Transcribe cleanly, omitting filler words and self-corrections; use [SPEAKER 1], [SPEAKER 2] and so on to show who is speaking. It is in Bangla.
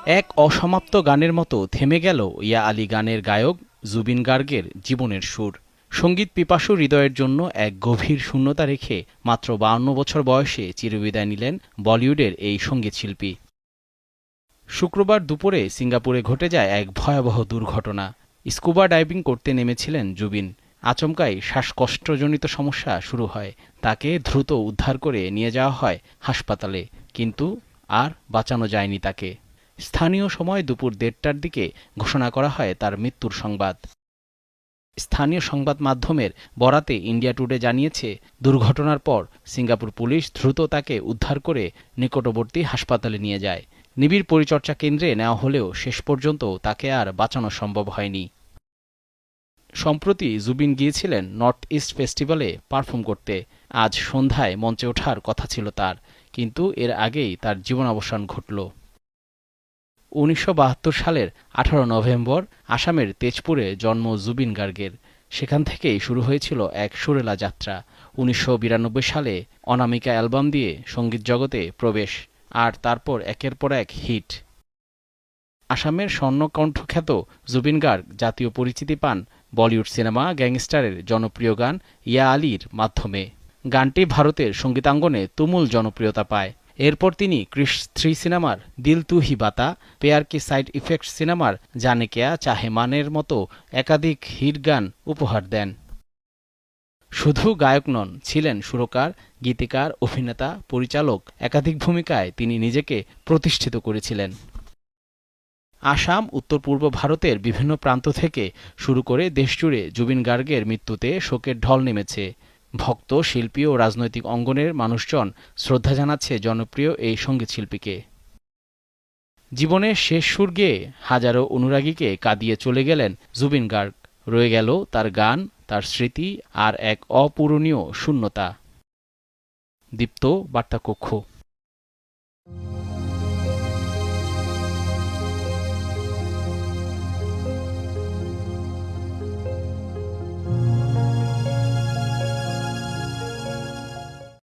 [SPEAKER 1] এক অসমাপ্ত গানের মতো থেমে গেল ইয়া আলী গানের গায়ক জুবিন গার্গের জীবনের সুর। সঙ্গীত পিপাসু হৃদয়ের জন্য এক গভীর শূন্যতা রেখে মাত্র ৫২ বছর বয়সে চিরবিদায় নিলেন বলিউডের এই সঙ্গীতশিল্পী। শুক্রবার দুপুরে সিঙ্গাপুরে ঘটে যায় এক ভয়াবহ দুর্ঘটনা। স্কুবা ডাইভিং করতে নেমেছিলেন জুবিন। আচমকাই শ্বাসকষ্টজনিত সমস্যা শুরু হয়। তাকে দ্রুত উদ্ধার করে নিয়ে যাওয়া হয় হাসপাতালে, কিন্তু আর বাঁচানো যায়নি তাকে। স্থানীয় সময় দুপুর ১:৩০টার দিকে ঘোষণা করা হয় তার মৃত্যুর সংবাদ। স্থানীয় সংবাদ মাধ্যমের বরাতে ইন্ডিয়া টুডে জানিয়েছে, দুর্ঘটনার পর সিঙ্গাপুর পুলিশ দ্রুত তাকে উদ্ধার করে নিকটবর্তী হাসপাতালে নিয়ে যায়। নিবিড় পরিচর্যা কেন্দ্রে নেওয়া হলেও শেষ পর্যন্ত তাকে আর বাঁচানো সম্ভব হয়নি। সম্প্রতি জুবিন গিয়েছিলেন নর্থ ইস্ট ফেস্টিভ্যালে পারফর্ম করতে। আজ সন্ধ্যায় মঞ্চে ওঠার কথা ছিল তার, কিন্তু এর আগেই তার জীবনাবসান ঘটল। ১৯৭২ সালের ১৮ নভেম্বর আসামের তেজপুরে জন্ম জুবিন গার্গের। সেখান থেকেই শুরু হয়েছিল এক সুরেলা যাত্রা। ১৯৯২ সালে অনামিকা অ্যালবাম দিয়ে সঙ্গীত জগতে প্রবেশ, আর তারপর একের পর এক হিট। আসামের স্বর্ণকণ্ঠখ্যাত জুবিন গার্গ জাতীয় পরিচিতি পান বলিউড সিনেমা গ্যাংস্টারের জনপ্রিয় গান ইয়া আলীর মাধ্যমে। গানটি ভারতের সঙ্গীতাঙ্গনে তুমুল জনপ্রিয়তা পায়। এরপর তিনি ক্রিশ ৩ সিনেমার দিল তু হি বাতা, পেয়ার কি সাইড ইফেক্টস সিনেমার জানে কেয়া চাহে মানের মতো একাধিক হিট গান উপহার দেন। শুধু গায়ক নন, ছিলেন সুরকার, গীতিকার, অভিনেতা, পরিচালক। একাধিক ভূমিকায় তিনি নিজেকে প্রতিষ্ঠিত করেছিলেন। আসাম, উত্তর পূর্ব ভারতের বিভিন্ন প্রান্ত থেকে শুরু করে দেশজুড়ে জুবিন গার্গের মৃত্যুতে শোকের ঢল নেমেছে। ভক্ত, শিল্পী ও রাজনৈতিক অঙ্গনের মানুষজন শ্রদ্ধা জানাচ্ছে জনপ্রিয় এই সঙ্গীতশিল্পীকে। জীবনের শেষ সুর গেয়ে হাজারো অনুরাগীকে কাঁদিয়ে চলে গেলেন জুবিন গার্গ। রয়ে গেল তার গান, তার স্মৃতি আর এক অপূরণীয় শূন্যতা। দীপ্ত বার্তা কক্ষ।